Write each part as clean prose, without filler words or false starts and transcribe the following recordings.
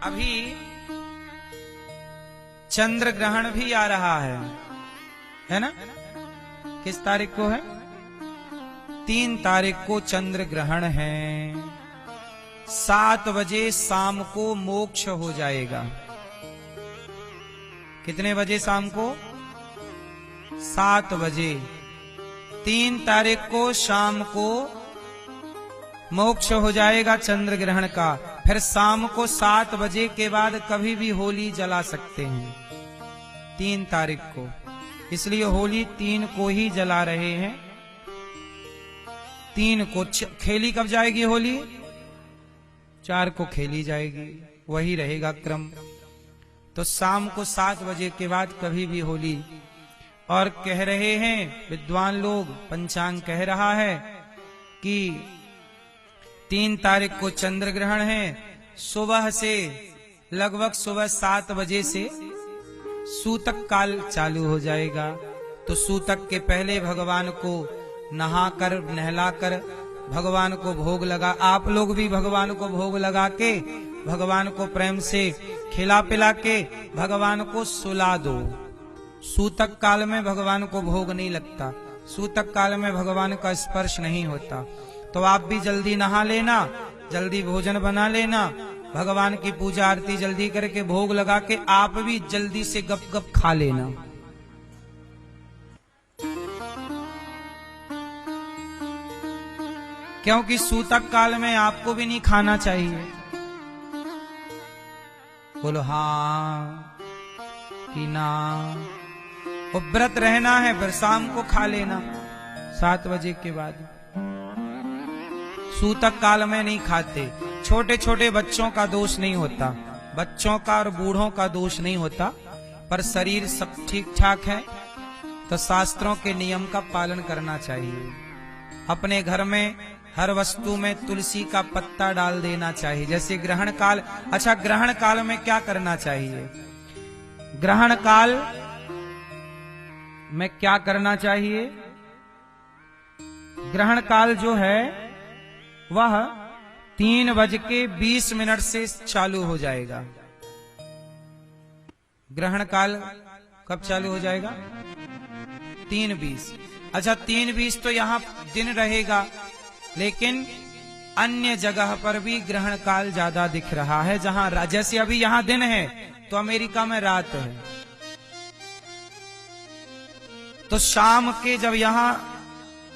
अभी चंद्र ग्रहण भी आ रहा है ना? किस तारीख को है? 3 तारीख को चंद्र ग्रहण है। 7 बजे शाम को मोक्ष हो जाएगा। कितने बजे शाम को? 7 बजे। 3 तारीख को शाम को मोक्ष हो जाएगा चंद्र ग्रहण का। फिर शाम को 7 बजे के बाद कभी भी होली जला सकते हैं 3 तारीख को। इसलिए होली 3 को ही जला रहे हैं। 3 को खेली कब जाएगी होली? 4 को खेली जाएगी, वही रहेगा क्रम। तो शाम को 7 बजे के बाद कभी भी होली। और कह रहे हैं विद्वान लोग, पंचांग कह रहा है कि 3 तारीख को चंद्र ग्रहण है। सुबह से लगभग सुबह 7 बजे से सूतक काल चालू हो जाएगा। तो सूतक के पहले भगवान को नहाकर नहलाकर भगवान को भोग लगा। आप लोग भी भगवान को भोग लगा के भगवान को प्रेम से खिला पिला के भगवान को सुला दो। सूतक काल में भगवान को भोग नहीं लगता, सूतक काल में भगवान का स्पर्श नहीं होता। तो आप भी जल्दी नहा लेना, जल्दी भोजन बना लेना, भगवान की पूजा आरती जल्दी करके भोग लगा के आप भी जल्दी से गप गप खा लेना। क्योंकि सूतक काल में आपको भी नहीं खाना चाहिए। बोलो हाँ कि ना? वो व्रत रहना है, फिर शाम को खा लेना 7 बजे के बाद। सूतक काल में नहीं खाते। छोटे छोटे बच्चों का दोष नहीं होता, बच्चों का और बूढ़ों का दोष नहीं होता, पर शरीर सब ठीक ठाक है तो शास्त्रों के नियम का पालन करना चाहिए। अपने घर में हर वस्तु में तुलसी का पत्ता डाल देना चाहिए। जैसे ग्रहण काल, अच्छा ग्रहण काल में क्या करना चाहिए? ग्रहण काल में क्या करना चाहिए? ग्रहण काल जो है वह 3:20 से चालू हो जाएगा। ग्रहण काल कब चालू हो जाएगा? 3:20। अच्छा 3:20 तो यहां दिन रहेगा, लेकिन अन्य जगह पर भी ग्रहण काल ज्यादा दिख रहा है। जहां जैसे अभी यहां दिन है तो अमेरिका में रात है। तो शाम के जब यहां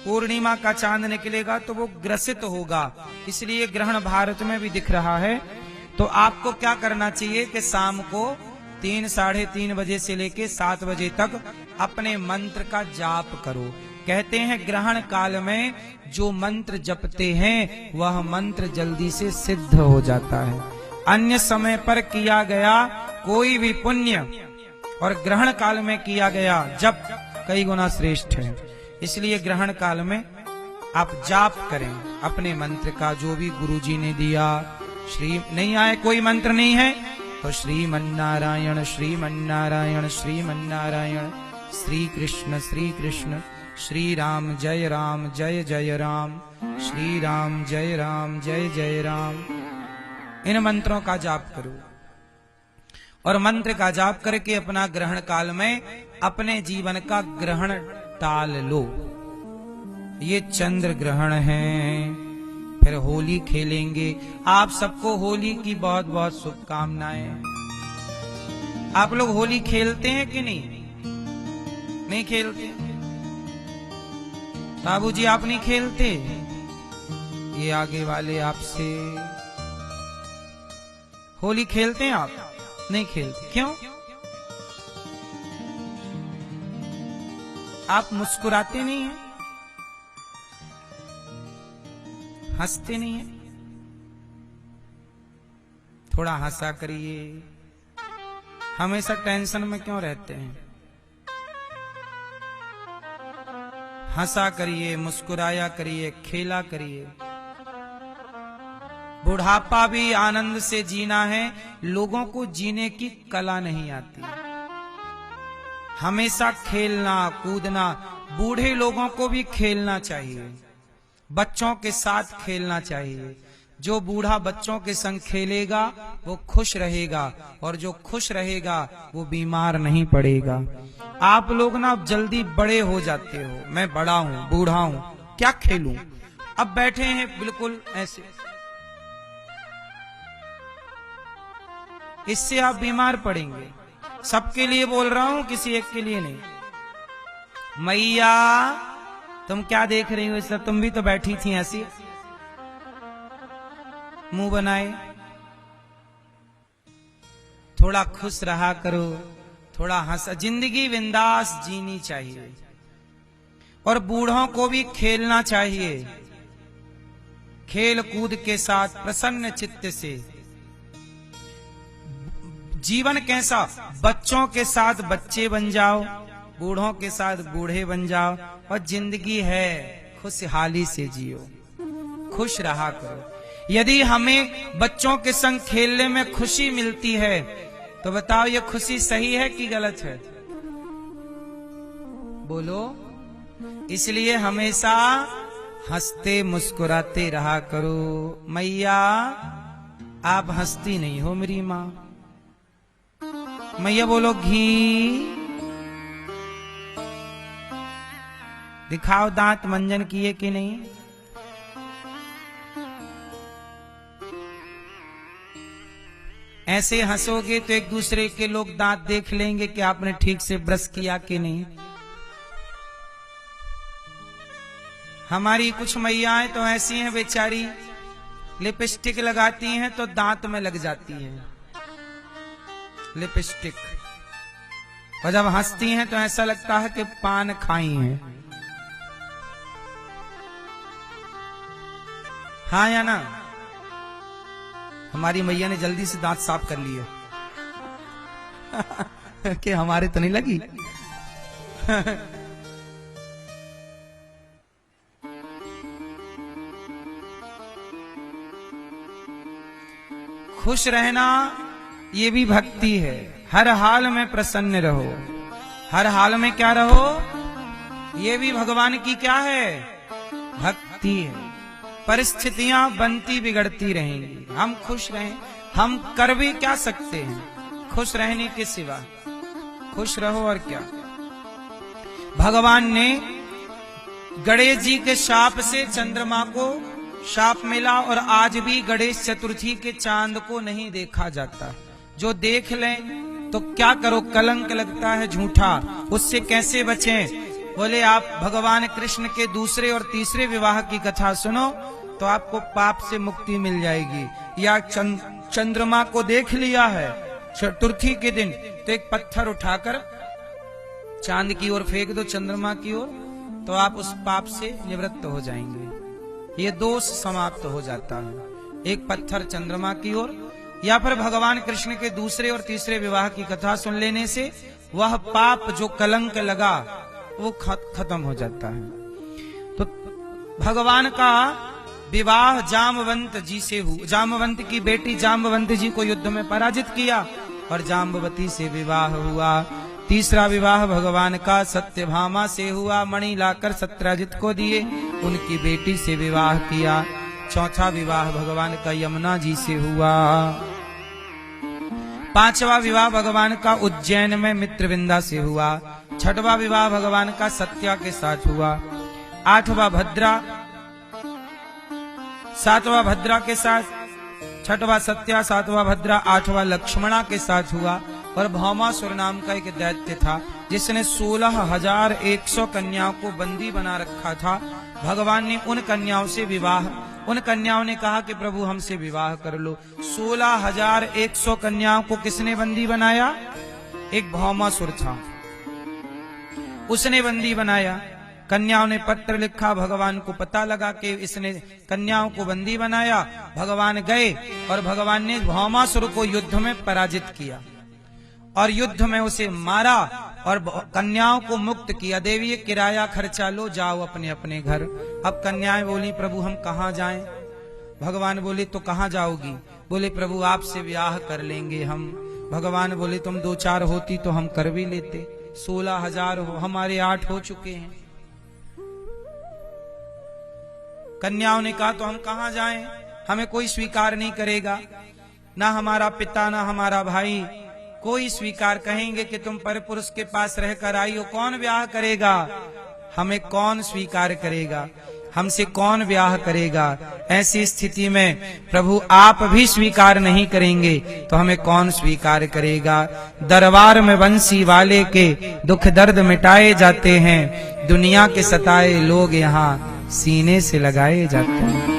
पूर्णिमा का चांद निकलेगा तो वो ग्रसित होगा, इसलिए ग्रहण भारत में भी दिख रहा है। तो आपको क्या करना चाहिए कि शाम को 3 साढ़े 3 बजे से लेके 7 बजे तक अपने मंत्र का जाप करो। कहते हैं ग्रहण काल में जो मंत्र जपते हैं वह मंत्र जल्दी से सिद्ध हो जाता है। अन्य समय पर किया गया कोई भी पुण्य और ग्रहण काल में किया गया जप कई गुना श्रेष्ठ है। इसलिए ग्रहण काल में आप जाप करें अपने मंत्र का, जो भी गुरुजी ने दिया। श्री नहीं आए कोई मंत्र नहीं है तो श्रीमन्नारायण श्रीमन्नारायण श्रीमन्नारायण, श्री कृष्ण श्री राम जय जय राम, श्री राम जय जय राम। इन मंत्रों का जाप करो और मंत्र का जाप करके अपना ग्रहण काल में अपने जीवन का ग्रहण टाल लो। ये चंद्र ग्रहण है, फिर होली खेलेंगे। आप सबको होली की बहुत बहुत शुभकामनाएं। आप लोग होली खेलते हैं कि नहीं? नहीं खेलते? बाबूजी आप नहीं खेलते? ये आगे वाले आपसे होली खेलते हैं? आप नहीं खेलते, क्यों? आप मुस्कुराते नहीं हैं, हंसते नहीं हैं? थोड़ा हंसा करिए। हमेशा टेंशन में क्यों रहते हैं? हंसा करिए, मुस्कुराया करिए, खेला करिए। बुढ़ापा भी आनंद से जीना है। लोगों को जीने की कला नहीं आती। हमेशा खेलना कूदना, बूढ़े लोगों को भी खेलना चाहिए, बच्चों के साथ खेलना चाहिए। जो बूढ़ा बच्चों के संग खेलेगा वो खुश रहेगा, और जो खुश रहेगा वो बीमार नहीं पड़ेगा। आप लोग ना अब जल्दी बड़े हो जाते हो, मैं बड़ा हूं, बूढ़ा हूं, क्या खेलूं, अब बैठे हैं बिल्कुल ऐसे, इससे आप बीमार पड़ेंगे। सबके लिए बोल रहा हूं, किसी एक के लिए नहीं। मैया तुम क्या देख रही हो, इस तरह तुम भी तो बैठी थी ऐसी मुंह बनाए। थोड़ा खुश रहा करो, थोड़ा हंस, जिंदगी बिंदास जीनी चाहिए, और बूढ़ों को भी खेलना चाहिए, खेल कूद के साथ प्रसन्न चित्त से। जीवन कैसा, बच्चों के साथ बच्चे बन जाओ, बूढ़ों के साथ बूढ़े बन जाओ, और जिंदगी है खुशहाली से जियो, खुश रहा करो। यदि हमें बच्चों के संग खेलने में खुशी मिलती है तो बताओ ये खुशी सही है कि गलत है? बोलो। इसलिए हमेशा हंसते मुस्कुराते रहा करो। मैया आप हंसती नहीं हो मेरी माँ। मैया बोलो घी दिखाओ, दांत मंजन किए कि नहीं? ऐसे हंसोगे तो एक दूसरे के लोग दांत देख लेंगे कि आपने ठीक से ब्रश किया कि नहीं। हमारी कुछ मैयाएं तो ऐसी हैं बेचारी, लिपस्टिक लगाती हैं तो दांत में लग जाती है लिपस्टिक, और जब हंसती हैं तो ऐसा लगता है कि पान खाई हैं। हाँ या ना? हमारी मैया ने जल्दी से दांत साफ कर लिए कि हमारे तो नहीं लगी। खुश रहना ये भी भक्ति है। हर हाल में प्रसन्न रहो, हर हाल में क्या रहो, ये भी भगवान की क्या है, भक्ति है। परिस्थितियां बनती बिगड़ती रहेंगी, हम खुश रहें, हम कर भी क्या सकते हैं खुश रहने के सिवा? खुश रहो और क्या। भगवान ने गणेश जी के शाप से चंद्रमा को शाप मिला, और आज भी गणेश चतुर्थी के चांद को नहीं देखा जाता। जो देख लें तो क्या करो, कलंक लगता है झूठा, उससे कैसे बचें? बोले आप भगवान कृष्ण के दूसरे और तीसरे विवाह की कथा सुनो तो आपको पाप से मुक्ति मिल जाएगी। या चंद्रमा को देख लिया है चतुर्थी के दिन तो एक पत्थर उठाकर चांद की ओर फेंक दो, चंद्रमा की ओर, तो आप उस पाप से निवृत्त हो जाएंगे, ये दोष समाप्त हो जाता है। एक पत्थर चंद्रमा की ओर, या फिर भगवान कृष्ण के दूसरे और तीसरे विवाह की कथा सुन लेने से वह पाप जो कलंक लगा वो खत्म हो जाता है। तो भगवान का विवाह जामवंत जी से हुआ, जामवंत की बेटी जाम्बवंत जी को युद्ध में पराजित किया और जाम्बवती से विवाह हुआ। तीसरा विवाह भगवान का सत्यभामा से हुआ, मणि लाकर सत्यजित को दिए, उनकी बेटी से विवाह किया। चौथा विवाह भगवान का यमुना जी से हुआ। पांचवा विवाह भगवान का उज्जैन में मित्रविंदा से हुआ। छठवां विवाह भगवान का सत्या के साथ हुआ। आठवां भद्रा, सातवां भद्रा के साथ, छठवां सत्या, सातवां भद्रा, आठवां लक्ष्मणा के साथ हुआ। और भौमासुर नाम का एक दैत्य था जिसने 16,100 कन्याओं को बंदी बना रखा था। भगवान ने उन कन्याओं से विवाह, उन कन्याओं ने कहा कि प्रभु हमसे विवाह कर लो। 16,100 कन्याओं को किसने बंदी बनाया? एक भौमासुर था, उसने बंदी बनाया। कन्याओं ने पत्र लिखा, भगवान को पता लगा कि इसने कन्याओं को बंदी बनाया। भगवान गए और भगवान ने भौमासुर को युद्ध में पराजित किया और युद्ध में उसे मारा और कन्याओं को मुक्त किया। देवी किराया खर्चा लो, जाओ अपने अपने घर। अब कन्याएं बोली प्रभु हम कहाँ जाएं? भगवान बोले तो कहाँ जाओगी? बोले प्रभु आपसे ब्याह कर लेंगे हम। भगवान बोले तुम 2-4 होती तो हम कर भी लेते, 16,000 हो, हमारे 8 हो चुके हैं। कन्याओं ने कहा तो हम कहाँ जाएं, हमें कोई स्वीकार नहीं करेगा, ना हमारा पिता ना हमारा भाई कोई स्वीकार। कहेंगे कि तुम परपुरुष के पास रहकर आई हो, कौन ब्याह करेगा, हमें कौन स्वीकार करेगा, हमसे कौन ब्याह करेगा। ऐसी स्थिति में प्रभु आप भी स्वीकार नहीं करेंगे तो हमें कौन स्वीकार करेगा। दरबार में बंसी वाले के दुख दर्द मिटाए जाते हैं, दुनिया के सताए लोग यहाँ सीने से लगाए जाते हैं।